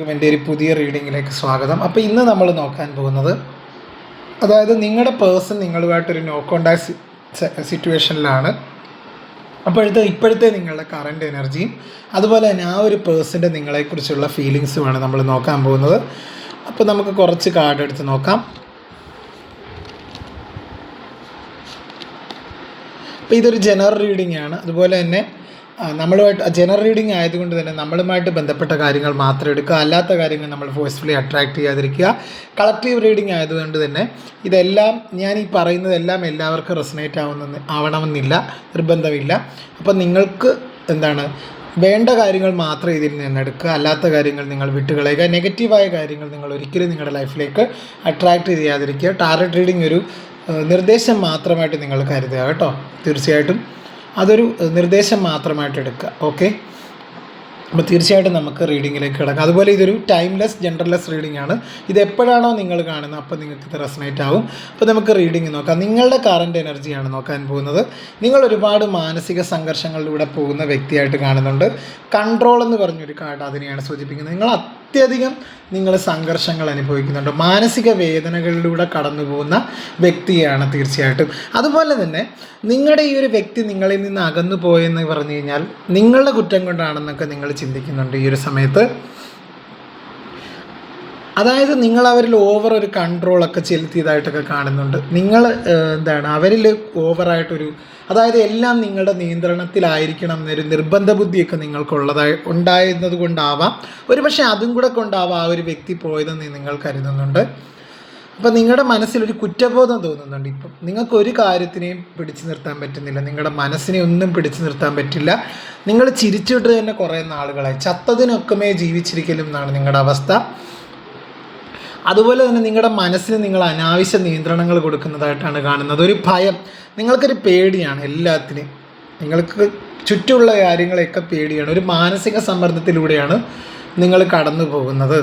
എൻ്റെ ഒരു പുതിയ റീഡിങ്ങിലേക്ക് സ്വാഗതം. അപ്പോൾ ഇന്ന് നമ്മൾ നോക്കാൻ പോകുന്നത്, അതായത് നിങ്ങളുടെ പേഴ്സൺ നിങ്ങളുമായിട്ടൊരു നോ കോണ്ടാക്ട് സിറ്റുവേഷനിലാണ്. ഇപ്പോഴത്തെ നിങ്ങളുടെ കറണ്ട് എനർജിയും അതുപോലെ തന്നെ ആ ഒരു പേഴ്സൻ്റെ നിങ്ങളെക്കുറിച്ചുള്ള ഫീലിങ്സുമാണ് നമ്മൾ നോക്കാൻ പോകുന്നത്. അപ്പോൾ നമുക്ക് കുറച്ച് കാർഡ് എടുത്ത് നോക്കാം. അപ്പോൾ ഇതൊരു ജനറൽ റീഡിംഗ് ആണ്. അതുപോലെ തന്നെ നമ്മളുമായിട്ട് ജനറൽ റീഡിംഗ് ആയതുകൊണ്ട് തന്നെ നമ്മളുമായിട്ട് ബന്ധപ്പെട്ട കാര്യങ്ങൾ മാത്രം എടുക്കുക, അല്ലാത്ത കാര്യങ്ങൾ നമ്മൾ ഫോഴ്സ്ഫുള്ളി അട്രാക്റ്റ് ചെയ്യാതിരിക്കുക. കളക്റ്റീവ് റീഡിംഗ് ആയതുകൊണ്ട് തന്നെ ഇതെല്ലാം ഞാൻ ഈ പറയുന്നതെല്ലാം എല്ലാവർക്കും റെസനേറ്റ് ആവണമെന്നില്ല, നിർബന്ധമില്ല. അപ്പം നിങ്ങൾക്ക് വേണ്ട കാര്യങ്ങൾ മാത്രം ഇതിൽ നിന്ന് എടുക്കുക, അല്ലാത്ത കാര്യങ്ങൾ നിങ്ങൾ വിട്ടുകളയുക. നെഗറ്റീവായ കാര്യങ്ങൾ നിങ്ങൾ ഒരിക്കലും നിങ്ങളുടെ ലൈഫിലേക്ക് അട്രാക്റ്റ് ചെയ്യാതിരിക്കുക. ടാരറ്റ് റീഡിംഗ് ഒരു നിർദ്ദേശം മാത്രമായിട്ട് നിങ്ങൾ കരുതുക കേട്ടോ. തീർച്ചയായിട്ടും അതൊരു നിർദ്ദേശം മാത്രമായിട്ട് എടുക്കുക. ഓക്കെ, അപ്പോൾ തീർച്ചയായിട്ടും നമുക്ക് റീഡിങ്ങിലേക്ക് കിടക്കാം. അതുപോലെ ഇതൊരു ടൈംലെസ് ജെൻഡർലെസ് റീഡിംഗ് ആണ്. ഇത് എപ്പോഴാണോ നിങ്ങൾ കാണുന്നത് അപ്പോൾ നിങ്ങൾക്ക് ഇത് റെസനേറ്റ് ആവും. അപ്പോൾ നമുക്ക് റീഡിംഗ് നോക്കാം. നിങ്ങളുടെ കറണ്ട് എനർജിയാണ് നോക്കാൻ പോകുന്നത്. നിങ്ങൾ ഒരുപാട് മാനസിക സംഘർഷങ്ങളിലൂടെ പോകുന്ന വ്യക്തിയായിട്ട് കാണുന്നുണ്ട്. കൺട്രോൾ എന്ന് പറഞ്ഞൊരു കാർഡ് അതിനെയാണ് സൂചിപ്പിക്കുന്നത്. നിങ്ങൾ സംഘർഷങ്ങൾ അനുഭവിക്കുന്നുണ്ട്, മാനസിക വേദനകളിലൂടെ കടന്നു പോകുന്ന വ്യക്തിയാണ് തീർച്ചയായിട്ടും. അതുപോലെ തന്നെ നിങ്ങളുടെ ഈ ഒരു വ്യക്തി നിങ്ങളിൽ നിന്ന് അകന്നു പോയെന്ന് പറഞ്ഞു കഴിഞ്ഞാൽ നിങ്ങളുടെ കുറ്റം കൊണ്ടാണെന്നൊക്കെ നിങ്ങൾ ചിന്തിക്കുന്നുണ്ട് ഈ ഒരു സമയത്ത്. അതായത് നിങ്ങൾ അവരിൽ ഓവർ ഒരു കൺട്രോളൊക്കെ ചെലുത്തിയതായിട്ടൊക്കെ കാണുന്നുണ്ട്. നിങ്ങൾ അവരിൽ ഓവറായിട്ടൊരു, അതായത് എല്ലാം നിങ്ങളുടെ നിയന്ത്രണത്തിലായിരിക്കണം എന്നൊരു നിർബന്ധ ബുദ്ധിയൊക്കെ ഉണ്ടായിരുന്നത് കൊണ്ടാവാം, ഒരുപക്ഷെ അതും കൂടെ കൊണ്ടാവാം ആ ഒരു വ്യക്തി പോയതെന്ന് നിങ്ങൾ കരുതുന്നുണ്ട്. അപ്പം നിങ്ങളുടെ മനസ്സിലൊരു കുറ്റബോധം തോന്നുന്നുണ്ട്. ഇപ്പം നിങ്ങൾക്ക് ഒരു കാര്യത്തിനെയും പിടിച്ചു നിർത്താൻ പറ്റുന്നില്ല, നിങ്ങളുടെ മനസ്സിനെ ഒന്നും പിടിച്ചു നിർത്താൻ പറ്റില്ല. നിങ്ങൾ ചിരിച്ചിട്ട് തന്നെ കുറേ നാളുകളായി, ചത്തതിനൊക്കമേ ജീവിച്ചിരിക്കലും എന്നാണ് നിങ്ങളുടെ അവസ്ഥ. അതുപോലെ തന്നെ നിങ്ങളുടെ മനസ്സിന് നിങ്ങൾ അനാവശ്യ നിയന്ത്രണങ്ങൾ കൊടുക്കുന്നതായിട്ടാണ് കാണുന്നത്. ഒരു ഭയം, നിങ്ങൾക്കൊരു പേടിയാണ് എല്ലാത്തിനും, നിങ്ങൾക്ക് ചുറ്റുമുള്ള കാര്യങ്ങളെയൊക്കെ പേടിയാണ്. ഒരു മാനസിക സമ്മർദ്ദത്തിലൂടെയാണ് നിങ്ങൾ കടന്നു പോകുന്നത്.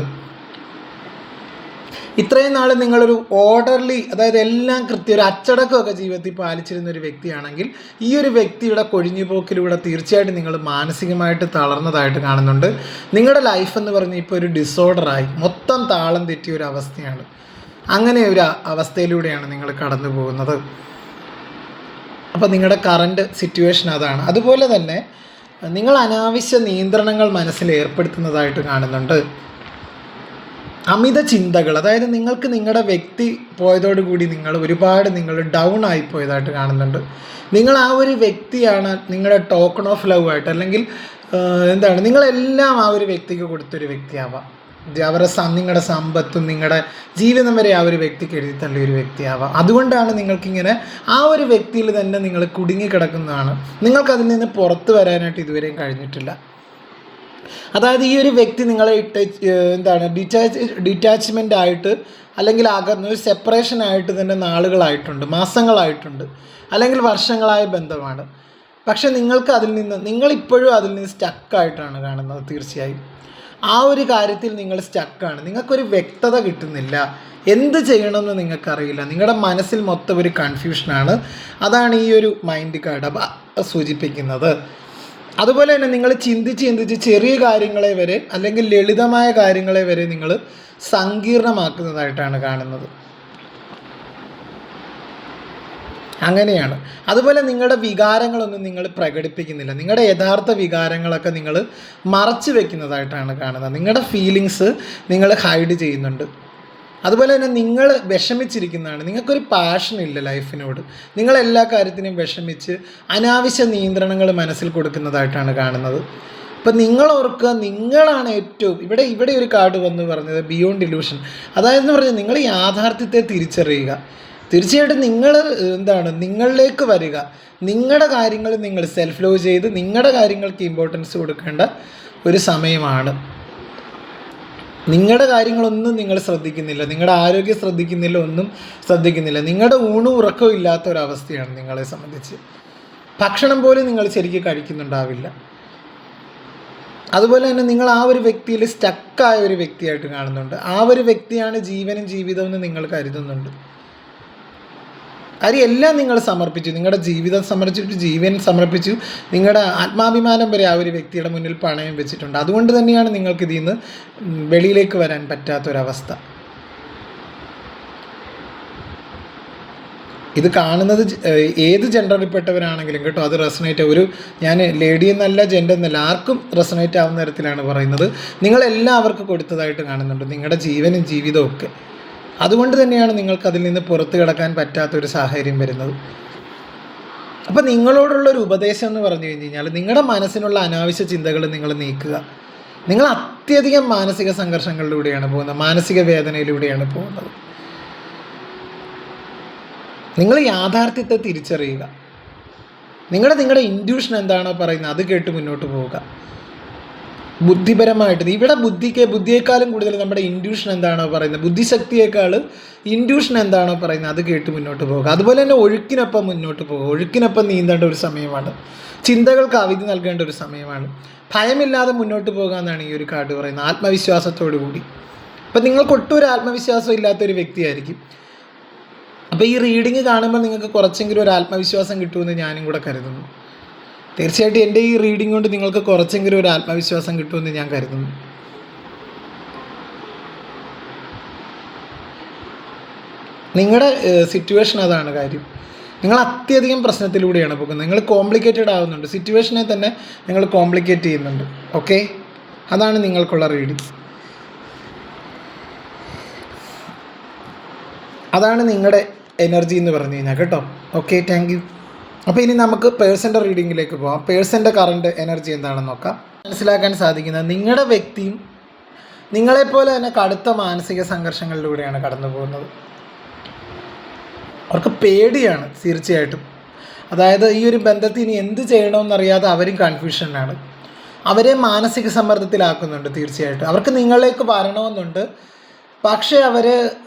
ഇത്രയും നാൾ നിങ്ങളൊരു ഓർഡർലി, അതായത് എല്ലാം കൃത്യം ഒരു അച്ചടക്കമൊക്കെ ജീവിതത്തിൽ പാലിച്ചിരുന്ന ഒരു വ്യക്തിയാണെങ്കിൽ ഈ ഒരു വ്യക്തിയുടെ കൊഴിഞ്ഞുപോക്കിലൂടെ തീർച്ചയായിട്ടും നിങ്ങൾ മാനസികമായിട്ട് തളർന്നതായിട്ട് കാണുന്നുണ്ട്. നിങ്ങളുടെ ലൈഫ് എന്ന് പറഞ്ഞാൽ ഇപ്പോൾ ഒരു ഡിസോർഡറായി മൊത്തം താളം തെറ്റിയ ഒരു അവസ്ഥയാണ്. അങ്ങനെ ഒരു അവസ്ഥയിലൂടെയാണ് നിങ്ങൾ കടന്നു പോകുന്നത്. അപ്പോൾ നിങ്ങളുടെ കറണ്ട് സിറ്റുവേഷൻ അതാണ്. അതുപോലെ തന്നെ നിങ്ങൾ അനാവശ്യ നിയന്ത്രണങ്ങൾ മനസ്സിൽ ഏർപ്പെടുത്തുന്നതായിട്ട് കാണുന്നുണ്ട്. അമിത ചിന്തകൾ, അതായത് നിങ്ങൾക്ക് നിങ്ങളുടെ വ്യക്തി പോയതോടുകൂടി നിങ്ങൾ ഡൗൺ ആയിപ്പോയതായിട്ട് കാണുന്നുണ്ട്. നിങ്ങൾ ആ ഒരു വ്യക്തിയാണ് നിങ്ങളുടെ ടോക്കൺ ഓഫ് ലവ് ആയിട്ട്, അല്ലെങ്കിൽ നിങ്ങളെല്ലാം ആ ഒരു വ്യക്തിക്ക് കൊടുത്തൊരു വ്യക്തിയാവാം. നിങ്ങളുടെ സമ്പത്തും നിങ്ങളുടെ ജീവിതം വരെ ആ ഒരു വ്യക്തിക്ക് എഴുതി തള്ളിയ ഒരു വ്യക്തിയാവാം. അതുകൊണ്ടാണ് നിങ്ങൾക്കിങ്ങനെ ആ ഒരു വ്യക്തിയിൽ തന്നെ നിങ്ങൾ കുടുങ്ങിക്കിടക്കുന്നതാണ്. നിങ്ങൾക്കതിൽ നിന്ന് പുറത്ത് വരാനായിട്ട് ഇതുവരെയും കഴിഞ്ഞിട്ടില്ല. അതായത് ഈ ഒരു വ്യക്തി നിങ്ങളെ ഡിറ്റാച്ച്മെൻ്റ് ആയിട്ട്, അല്ലെങ്കിൽ ഒരു സെപ്പറേഷൻ ആയിട്ട് തന്നെ നാളുകളായിട്ടുണ്ട്, മാസങ്ങളായിട്ടുണ്ട്, അല്ലെങ്കിൽ വർഷങ്ങളായ ബന്ധമാണ്. പക്ഷെ നിങ്ങളിപ്പോഴും അതിൽ നിന്ന് സ്റ്റക്കായിട്ടാണ് കാണുന്നത്. തീർച്ചയായും ആ ഒരു കാര്യത്തിൽ നിങ്ങൾ സ്റ്റക്കാണ്. നിങ്ങൾക്കൊരു വ്യക്തത കിട്ടുന്നില്ല, എന്ത് ചെയ്യണമെന്ന് നിങ്ങൾക്കറിയില്ല. നിങ്ങളുടെ മനസ്സിൽ മൊത്തം ഒരു കൺഫ്യൂഷനാണ്. അതാണ് ഈ ഒരു മൈൻഡ് കാർഡ് സൂചിപ്പിക്കുന്നത്. അതുപോലെ തന്നെ നിങ്ങൾ ചിന്തിച്ച് ചെറിയ കാര്യങ്ങളെ വരെ, അല്ലെങ്കിൽ ലളിതമായ കാര്യങ്ങളെ വരെ നിങ്ങൾ സങ്കീർണമാക്കുന്നതായിട്ടാണ് കാണുന്നത്. അങ്ങനെയാണ്. അതുപോലെ നിങ്ങളുടെ വികാരങ്ങളൊന്നും നിങ്ങൾ പ്രകടിപ്പിക്കുന്നില്ല. നിങ്ങളുടെ യഥാർത്ഥ വികാരങ്ങളൊക്കെ നിങ്ങൾ മറച്ചു വെക്കുന്നതായിട്ടാണ് കാണുന്നത്. നിങ്ങളുടെ ഫീലിങ്സ് നിങ്ങൾ ഹൈഡ് ചെയ്യുന്നുണ്ട്. അതുപോലെ തന്നെ നിങ്ങൾ വിഷമിച്ചിരിക്കുന്നതാണ്. നിങ്ങൾക്കൊരു പാഷനില്ല ലൈഫിനോട്. നിങ്ങളെല്ലാ കാര്യത്തിനും വിഷമിച്ച് അനാവശ്യ നിയന്ത്രണങ്ങൾ മനസ്സിൽ കൊടുക്കുന്നതായിട്ടാണ് കാണുന്നത്. അപ്പം നിങ്ങൾ ഓർക്കുക, നിങ്ങളാണ് ഏറ്റവും ഇവിടെ ഒരു കാർഡ് വന്ന് പറഞ്ഞത് ബിയോണ്ട് ഇല്യൂഷൻ. അതായത് പറഞ്ഞാൽ നിങ്ങൾ യാഥാർത്ഥ്യത്തെ തിരിച്ചറിയുക. തീർച്ചയായിട്ടും നിങ്ങളിലേക്ക് വരിക. നിങ്ങളുടെ കാര്യങ്ങൾ നിങ്ങൾ സെൽഫ് ലവ് ചെയ്ത് നിങ്ങളുടെ കാര്യങ്ങൾക്ക് ഇമ്പോർട്ടൻസ് കൊടുക്കേണ്ട ഒരു സമയമാണ്. നിങ്ങളുടെ കാര്യങ്ങളൊന്നും നിങ്ങൾ ശ്രദ്ധിക്കുന്നില്ല, നിങ്ങളുടെ ആരോഗ്യം ശ്രദ്ധിക്കുന്നില്ല, ഒന്നും ശ്രദ്ധിക്കുന്നില്ല. നിങ്ങളുടെ ഊണും ഉറക്കവും ഇല്ലാത്ത ഒരവസ്ഥയാണ് നിങ്ങളെ സംബന്ധിച്ച്. ഭക്ഷണം പോലും നിങ്ങൾ ശരിക്കും കഴിക്കുന്നുണ്ടാവില്ല. അതുപോലെ തന്നെ നിങ്ങൾ ആ ഒരു വ്യക്തിയിൽ സ്റ്റക്കായ ഒരു വ്യക്തിയായിട്ട് കാണുന്നുണ്ട്. ആ ഒരു വ്യക്തിയാണ് ജീവനും ജീവിതവും എന്ന് നിങ്ങൾ കരുതുന്നുണ്ട്. കാര്യം എല്ലാം നിങ്ങൾ സമർപ്പിച്ചു, നിങ്ങളുടെ ജീവിതം സമർപ്പിച്ചു, ജീവൻ സമർപ്പിച്ചു, നിങ്ങളുടെ ആത്മാഭിമാനം വരെ ആ ഒരു വ്യക്തിയുടെ മുന്നിൽ പണയം വെച്ചിട്ടുണ്ട്. അതുകൊണ്ട് തന്നെയാണ് നിങ്ങൾക്ക് ഇതിൽ നിന്ന് വെളിയിലേക്ക് വരാൻ പറ്റാത്തൊരവസ്ഥ. ഇത് കാണുന്നത് ഏത് ജെൻഡറിൽപ്പെട്ടവരാണെങ്കിലും കേട്ടോ, അത് റെസണേറ്റ് ഞാൻ ലേഡി എന്നല്ല ജെൻഡർ എന്നല്ല ആർക്കും റെസണേറ്റ് ആവുന്ന തരത്തിലാണ് പറയുന്നത്. നിങ്ങളെല്ലാവർക്കും കൊടുത്തതായിട്ട് കാണുന്നുണ്ട്, നിങ്ങളുടെ ജീവനും ജീവിതവും ഒക്കെ. അതുകൊണ്ട് തന്നെയാണ് നിങ്ങൾക്ക് അതിൽ നിന്ന് പുറത്തു കിടക്കാൻ പറ്റാത്തൊരു സാഹചര്യം വരുന്നത്. അപ്പോൾ നിങ്ങളോടുള്ളൊരു ഉപദേശം എന്ന് പറഞ്ഞു കഴിഞ്ഞാൽ നിങ്ങളുടെ മനസ്സിനുള്ള അനാവശ്യ ചിന്തകൾ നിങ്ങൾ നീക്കുക. നിങ്ങൾ അത്യധികം മാനസിക സംഘർഷങ്ങളിലൂടെയാണ് പോകുന്നത്, മാനസിക വേദനയിലൂടെയാണ് പോകുന്നത്. നിങ്ങൾ യാഥാർത്ഥ്യത്തെ തിരിച്ചറിയുക. നിങ്ങളുടെ ഇൻഡ്യൂഷൻ എന്താണോ പറയുന്നത് അത് കേട്ട് മുന്നോട്ട് പോവുക. ബുദ്ധിപരമായിട്ട് ഇവിടെ ബുദ്ധിയേക്കാളും കൂടുതൽ നമ്മുടെ ഇൻഡ്യൂഷൻ എന്താണോ പറയുന്നത്, ബുദ്ധിശക്തിയേക്കാൾ ഇൻഡ്യൂഷൻ എന്താണോ പറയുന്നത് അത് കേട്ട് മുന്നോട്ട് പോവുക. അതുപോലെ തന്നെ ഒഴുക്കിനൊപ്പം മുന്നോട്ട് പോകുക. ഒഴുക്കിനൊപ്പം നീന്തേണ്ട ഒരു സമയമാണ്, ചിന്തകൾക്ക് അവധി നൽകേണ്ട ഒരു സമയമാണ്. ഭയമില്ലാതെ മുന്നോട്ട് പോകുക എന്നാണ് ഈ ഒരു കാർഡ് പറയുന്നത്, ആത്മവിശ്വാസത്തോടു കൂടി. അപ്പം നിങ്ങൾക്ക് ഒട്ടും ഒരു ആത്മവിശ്വാസം ഇല്ലാത്തൊരു വ്യക്തിയായിരിക്കും. അപ്പോൾ ഈ റീഡിങ് കാണുമ്പോൾ നിങ്ങൾക്ക് കുറച്ചെങ്കിലും ഒരു ആത്മവിശ്വാസം കിട്ടുമെന്ന് ഞാനും കൂടെ കരുതുന്നു. തീർച്ചയായിട്ടും എൻ്റെ ഈ റീഡിംഗ് കൊണ്ട് നിങ്ങൾക്ക് കുറച്ചെങ്കിലും ഒരു ആത്മവിശ്വാസം കിട്ടുമെന്ന് ഞാൻ കരുതുന്നു. നിങ്ങളുടെ സിറ്റുവേഷൻ അതാണ് കാര്യം. നിങ്ങൾ അത്യധികം പ്രശ്നത്തിലൂടെയാണ് പോകുന്നത്. നിങ്ങൾ കോംപ്ലിക്കേറ്റഡ് ആവുന്നുണ്ട്, സിറ്റുവേഷനെ തന്നെ നിങ്ങൾ കോംപ്ലിക്കേറ്റ് ചെയ്യുന്നുണ്ട്. ഓക്കെ, അതാണ് നിങ്ങൾക്കുള്ള റീഡിങ്, അതാണ് നിങ്ങളുടെ എനർജി എന്ന് പറഞ്ഞു കഴിഞ്ഞാൽ കേട്ടോ. Okay, thank you. അപ്പോൾ ഇനി നമുക്ക് പേഴ്സൻ്റെ റീഡിങ്ങിലേക്ക് പോകാം. പേഴ്സൻ്റെ കറണ്ട് എനർജി എന്താണെന്ന് നോക്കാം. മനസ്സിലാക്കാൻ സാധിക്കുന്നത് നിങ്ങളുടെ വ്യക്തിയും നിങ്ങളെപ്പോലെ തന്നെ കടുത്ത മാനസിക സംഘർഷങ്ങളിലൂടെയാണ് കടന്നു പോകുന്നത്. അവർക്ക് പേടിയാണ് തീർച്ചയായിട്ടും. അതായത് ഈ ഒരു ബന്ധത്തിൽ ഇനി എന്ത് ചെയ്യണമെന്നറിയാതെ അവരും കൺഫ്യൂഷനിലാണ്. അവരെ മാനസിക സമ്മർദ്ദത്തിലാക്കുന്നുണ്ട് തീർച്ചയായിട്ടും. അവർക്ക് നിങ്ങളിലേക്ക് വരണമെന്നുണ്ട്, പക്ഷേ അവർ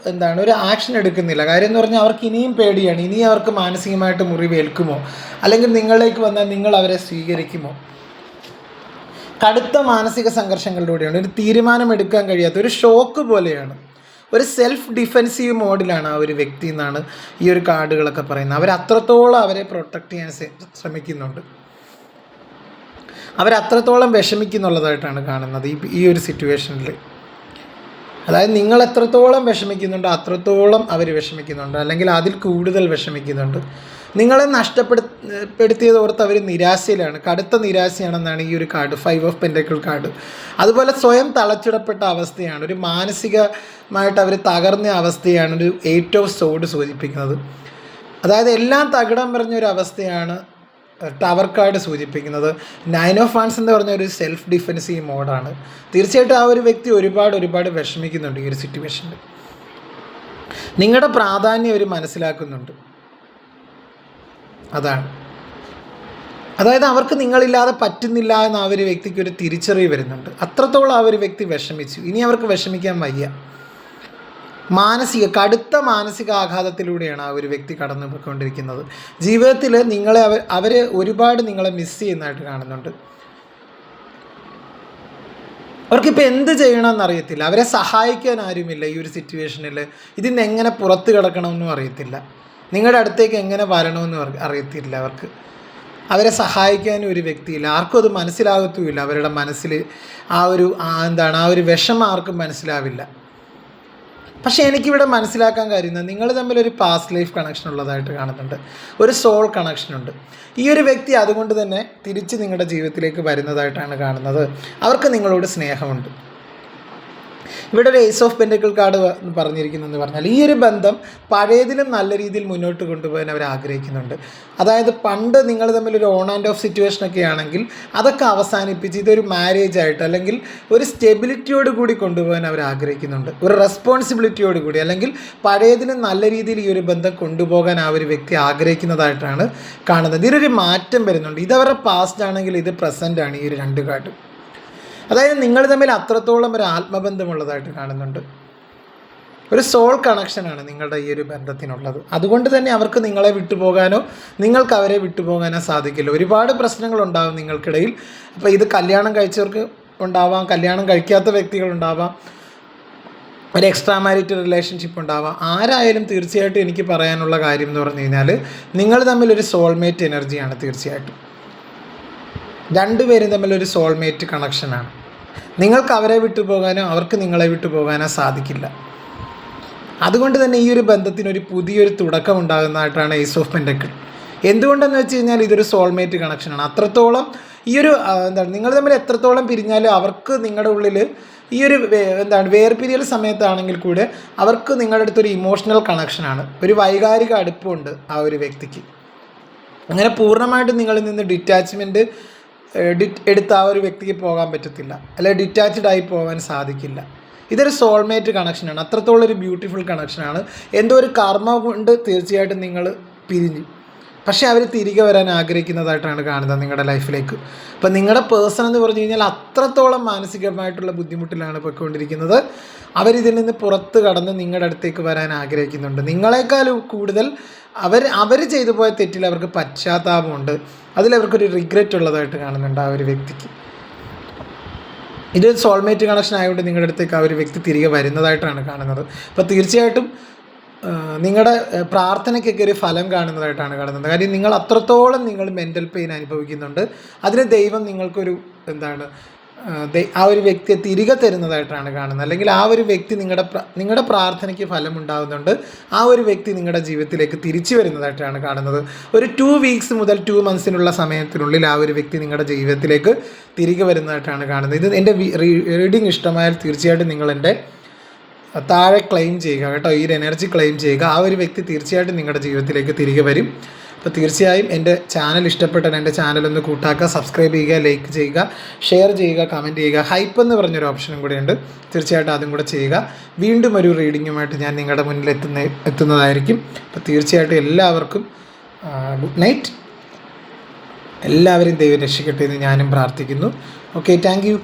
ഒരു ആക്ഷൻ എടുക്കുന്നില്ല. കാര്യം എന്ന് പറഞ്ഞാൽ അവർക്ക് ഇനിയും പേടിയാണ്, ഇനിയും അവർക്ക് മാനസികമായിട്ട് മുറിവേൽക്കുമോ, അല്ലെങ്കിൽ നിങ്ങളിലേക്ക് വന്നാൽ നിങ്ങൾ അവരെ സ്വീകരിക്കുമോ. കടുത്ത മാനസിക സംഘർഷങ്ങളിലൂടെയാണ്, ഒരു തീരുമാനം എടുക്കാൻ കഴിയാത്ത ഒരു ഷോക്ക് പോലെയാണ്, ഒരു സെൽഫ് ഡിഫെൻസീവ് മോഡിലാണ് ആ ഒരു വ്യക്തി എന്നാണ് ഈ ഒരു കാർഡുകളൊക്കെ പറയുന്നത്. അവരത്രത്തോളം അവരെ പ്രൊട്ടക്റ്റ് ചെയ്യാൻ ശ്രമിക്കുന്നുണ്ട്, അവരത്രത്തോളം വിഷമിക്കുന്നുള്ളതായിട്ടാണ് കാണുന്നത് ഈ ഒരു സിറ്റുവേഷനിൽ. അതായത് നിങ്ങൾ എത്രത്തോളം വിഷമിക്കുന്നുണ്ടോ അത്രത്തോളം അവർ വിഷമിക്കുന്നുണ്ട്, അല്ലെങ്കിൽ അതിൽ കൂടുതൽ വിഷമിക്കുന്നുണ്ട്. നിങ്ങളെ നഷ്ടപ്പെടുത്തിയത് ഓർത്ത് അവർ നിരാശയിലാണ്, കടുത്ത നിരാശയാണെന്നാണ് ഈ ഒരു കാർഡ്, 5 ഓഫ് പെൻറ്റക്കിൾ കാർഡ്. അതുപോലെ സ്വയം തളച്ചിടപ്പെട്ട അവസ്ഥയാണ്, ഒരു മാനസികമായിട്ട് അവർ തകർന്ന അവസ്ഥയാണ് ഒരു 8 ഓഫ് സോഡ് സൂചിപ്പിക്കുന്നത്. അതായത് എല്ലാം തകിടം പറഞ്ഞൊരു അവസ്ഥയാണ് ടവർ കാർഡ് സൂചിപ്പിക്കുന്നത്. 9 ഓഫ് വാൻസ് എന്ന് പറഞ്ഞ ഒരു സെൽഫ് ഡിഫെൻസീവ് മോഡാണ്. തീർച്ചയായിട്ടും ആ ഒരു വ്യക്തി ഒരുപാട് വിഷമിക്കുന്നുണ്ട് ഈ ഒരു സിറ്റുവേഷനിൽ. നിങ്ങളുടെ പ്രാധാന്യം അവർ മനസ്സിലാക്കുന്നുണ്ട്, അതാണ്. അതായത് അവർക്ക് നിങ്ങളില്ലാതെ പറ്റുന്നില്ല എന്ന് ആ ഒരു വ്യക്തിക്ക് ഒരു തിരിച്ചറിവ് വരുന്നുണ്ട്. അത്രത്തോളം ആ ഒരു വ്യക്തി വിഷമിച്ചു, ഇനി അവർക്ക് വിഷമിക്കാൻ വയ്യ. കടുത്ത മാനസിക ആഘാതത്തിലൂടെയാണ് ആ ഒരു വ്യക്തി കടന്നു പോയിക്കൊണ്ടിരിക്കുന്നത്. ജീവിതത്തിൽ അവർ ഒരുപാട് നിങ്ങളെ മിസ് ചെയ്യുന്നതായിട്ട് കാണുന്നുണ്ട്. അവർക്കിപ്പോൾ എന്ത് ചെയ്യണമെന്നറിയത്തില്ല, അവരെ സഹായിക്കാൻ ആരുമില്ല ഈ ഒരു സിറ്റുവേഷനിൽ. ഇതിന്ന് എങ്ങനെ പുറത്ത് കിടക്കണമെന്നും അറിയത്തില്ല, നിങ്ങളുടെ അടുത്തേക്ക് എങ്ങനെ വരണമെന്നും അറിയത്തില്ല. അവരെ സഹായിക്കാനും ഒരു വ്യക്തിയില്ല, ആർക്കും അത് മനസ്സിലാകത്തുമില്ല. അവരുടെ മനസ്സിൽ ആ ഒരു വിഷമം ആർക്കും മനസ്സിലാവില്ല. പക്ഷേ എനിക്കിവിടെ മനസ്സിലാക്കാൻ കഴിയുന്നത് നിങ്ങൾ തമ്മിലൊരു പാസ്റ്റ് ലൈഫ് കണക്ഷൻ ഉള്ളതായിട്ട് കാണുന്നുണ്ട്, ഒരു സോൾ കണക്ഷനുണ്ട്. ഈ ഒരു വ്യക്തി അതുകൊണ്ട് തന്നെ തിരിച്ച് നിങ്ങളുടെ ജീവിതത്തിലേക്ക് വരുന്നതായിട്ടാണ് കാണുന്നത്. അവർക്ക് നിങ്ങളോട് സ്നേഹമുണ്ട്. ഇവിടെ ഒരു ഏസ് ഓഫ് പെൻറ്റക്കിൾ കാർഡ് പറഞ്ഞിരിക്കുന്നതെന്ന് പറഞ്ഞാൽ ഈ ഒരു ബന്ധം പഴയതിലും നല്ല രീതിയിൽ മുന്നോട്ട് കൊണ്ടുപോകാൻ അവർ ആഗ്രഹിക്കുന്നുണ്ട്. അതായത് പണ്ട് നിങ്ങൾ തമ്മിലൊരു ഓൺ ആൻഡ് ഓഫ് സിറ്റുവേഷനൊക്കെ ആണെങ്കിൽ അതൊക്കെ അവസാനിപ്പിച്ച് ഇതൊരു മാരേജ് ആയിട്ട് അല്ലെങ്കിൽ ഒരു സ്റ്റെബിലിറ്റിയോട് കൂടി കൊണ്ടുപോകാൻ അവർ ആഗ്രഹിക്കുന്നുണ്ട്, ഒരു റെസ്പോൺസിബിലിറ്റിയോട് കൂടി, അല്ലെങ്കിൽ പഴയതിലും നല്ല രീതിയിൽ ഈ ഒരു ബന്ധം കൊണ്ടുപോകാൻ ആ ഒരു വ്യക്തി ആഗ്രഹിക്കുന്നതായിട്ടാണ് കാണുന്നത്. ഇതിലൊരു മാറ്റം വരുന്നുണ്ട്. ഇതവരുടെ പാസ്റ്റ് ആണെങ്കിൽ ഇത് പ്രസൻ്റ് ആണ് ഈ ഒരു 2 കാർഡ്. അതായത് നിങ്ങൾ തമ്മിൽ അത്രത്തോളം ഒരു ആത്മബന്ധമുള്ളതായിട്ട് കാണുന്നുണ്ട്, ഒരു സോൾ കണക്ഷനാണ് നിങ്ങളുടെ ഈ ഒരു ബന്ധത്തിനുള്ളത്. അതുകൊണ്ട് തന്നെ അവർക്ക് നിങ്ങളെ വിട്ടുപോകാനോ നിങ്ങൾക്ക് അവരെ വിട്ടുപോകാനോ സാധിക്കില്ല. ഒരുപാട് പ്രശ്നങ്ങളുണ്ടാകും നിങ്ങൾക്കിടയിൽ. അപ്പോൾ ഇത് കല്യാണം കഴിച്ചവർക്ക് ഉണ്ടാവാം, കല്യാണം കഴിക്കാത്ത വ്യക്തികളുണ്ടാവാം. ഒരു എക്സ്ട്രാ മാരിറ്റൽ റിലേഷൻഷിപ്പ് ഉണ്ടാവാം. ആരായാലും തീർച്ചയായിട്ടും എനിക്ക് പറയാനുള്ള കാര്യം എന്ന് പറഞ്ഞു കഴിഞ്ഞാൽ നിങ്ങൾ തമ്മിലൊരു സോൾമേറ്റ് എനർജിയാണ്. തീർച്ചയായിട്ടും രണ്ടുപേരും തമ്മിലൊരു സോൾമേറ്റ് കണക്ഷനാണ്. നിങ്ങൾക്ക് അവരെ വിട്ടു പോകാനോ അവർക്ക് നിങ്ങളെ വിട്ടു പോകാനോ സാധിക്കില്ല. അതുകൊണ്ട് തന്നെ ഈ ഒരു ബന്ധത്തിനൊരു പുതിയൊരു തുടക്കം ഉണ്ടാകുന്നതായിട്ടാണ് ഏസ് ഓഫ് പെൻറ്റക്കിൾ. എന്തുകൊണ്ടെന്ന് വെച്ച് കഴിഞ്ഞാൽ ഇതൊരു സോൾമേറ്റ് കണക്ഷനാണ്. അത്രത്തോളം ഈ ഒരു നിങ്ങൾ തമ്മിൽ എത്രത്തോളം പിരിഞ്ഞാലും അവർക്ക് നിങ്ങളുടെ ഉള്ളിൽ ഈ ഒരു വേർപിരിയൽ സമയത്താണെങ്കിൽ കൂടെ അവർക്ക് നിങ്ങളുടെ അടുത്തൊരു ഇമോഷണൽ കണക്ഷനാണ്, ഒരു വൈകാരിക അടുപ്പമുണ്ട് ആ ഒരു വ്യക്തിക്ക്. അങ്ങനെ പൂർണ്ണമായിട്ടും നിങ്ങളിൽ നിന്ന് ഡിറ്റാച്ച്മെൻറ്റ് എടുത്ത് ആ ഒരു വ്യക്തിക്ക് പോകാൻ പറ്റത്തില്ല, അല്ലെങ്കിൽ ഡിറ്റാച്ച്ഡ് ആയി പോകാൻ സാധിക്കില്ല. ഇതൊരു സോൾമേറ്റ് കണക്ഷനാണ്. അത്രത്തോളം ഒരു ബ്യൂട്ടിഫുൾ കണക്ഷനാണ്. എന്തോ ഒരു കർമ്മ കൊണ്ട് തീർച്ചയായിട്ടും നിങ്ങൾ പിരിഞ്ഞു, പക്ഷേ അവർ തിരികെ വരാൻ ആഗ്രഹിക്കുന്നതായിട്ടാണ് കാണുന്നത് നിങ്ങളുടെ ലൈഫിലേക്ക്. അപ്പം നിങ്ങളുടെ പേഴ്സൺ എന്ന് പറഞ്ഞു കഴിഞ്ഞാൽ അത്രത്തോളം മാനസികമായിട്ടുള്ള ബുദ്ധിമുട്ടിലാണ് പോയിക്കൊണ്ടിരിക്കുന്നത്. അവരിതിൽ നിന്ന് പുറത്ത് കടന്ന് നിങ്ങളുടെ അടുത്തേക്ക് വരാൻ ആഗ്രഹിക്കുന്നുണ്ട്. നിങ്ങളെക്കാൾ കൂടുതൽ അവർ ചെയ്തു പോയ തെറ്റിൽ അവർക്ക് പശ്ചാത്താപമുണ്ട്. അതിലവർക്കൊരു റിഗ്രറ്റ് ഉള്ളതായിട്ട് കാണുന്നുണ്ട് ആ ഒരു വ്യക്തിക്ക്. ഇത് സോൾമേറ്റ് കണക്ഷൻ ആയതുകൊണ്ട് നിങ്ങളുടെ അടുത്തേക്ക് ആ ഒരു വ്യക്തി തിരികെ വരുന്നതായിട്ടാണ് കാണുന്നത്. അപ്പോൾ തീർച്ചയായിട്ടും നിങ്ങളുടെ പ്രാർത്ഥനയ്ക്കൊക്കെ ഒരു ഫലം കാണുന്നതായിട്ടാണ് കാണുന്നത്. കാര്യം നിങ്ങൾ അത്രത്തോളം നിങ്ങൾ മെൻ്റൽ പെയിൻ അനുഭവിക്കുന്നുണ്ട്. അതിന് ദൈവം നിങ്ങൾക്കൊരു ആ ഒരു വ്യക്തിയെ തിരികെ തരുന്നതായിട്ടാണ് കാണുന്നത്. അല്ലെങ്കിൽ ആ ഒരു വ്യക്തി നിങ്ങളുടെ പ്രാർത്ഥനയ്ക്ക് ഫലമുണ്ടാകുന്നുണ്ട്. ആ ഒരു വ്യക്തി നിങ്ങളുടെ ജീവിതത്തിലേക്ക് തിരിച്ചു വരുന്നതായിട്ടാണ് കാണുന്നത്. ഒരു 2 വീക്സ് മുതൽ 2 മന്ത്സിനുള്ള സമയത്തിനുള്ളിൽ ആ ഒരു വ്യക്തി നിങ്ങളുടെ ജീവിതത്തിലേക്ക് തിരികെ വരുന്നതായിട്ടാണ് കാണുന്നത്. ഇത് എൻ്റെ റീഡിങ് ഇഷ്ടമായാൽ തീർച്ചയായിട്ടും നിങ്ങൾ എൻ്റെ താഴെ ക്ലെയിം ചെയ്യുക കേട്ടോ. ഈ ഒരു എനർജി ക്ലെയിം ചെയ്യുക. ആ ഒരു വ്യക്തി തീർച്ചയായിട്ടും നിങ്ങളുടെ ജീവിതത്തിലേക്ക് തിരികെ വരും. അപ്പോൾ തീർച്ചയായും എൻ്റെ ചാനൽ ഇഷ്ടപ്പെട്ടാൽ എൻ്റെ ചാനലൊന്ന് കൂട്ടാക്കുക, സബ്സ്ക്രൈബ് ചെയ്യുക, ലൈക്ക് ചെയ്യുക, ഷെയർ ചെയ്യുക, കമൻറ്റ് ചെയ്യുക. ഹൈപ്പ് എന്ന് പറഞ്ഞൊരു ഓപ്ഷനും കൂടെയുണ്ട്, തീർച്ചയായിട്ടും അതും കൂടെ ചെയ്യുക. വീണ്ടും ഒരു റീഡിങ്ങുമായിട്ട് ഞാൻ നിങ്ങളുടെ മുന്നിൽ എത്തുന്നതായിരിക്കും. അപ്പോൾ തീർച്ചയായിട്ടും എല്ലാവർക്കും ഗുഡ് നൈറ്റ്. എല്ലാവരും ദൈവം രക്ഷിക്കട്ടെ എന്ന് ഞാനും പ്രാർത്ഥിക്കുന്നു. Okay, thank you.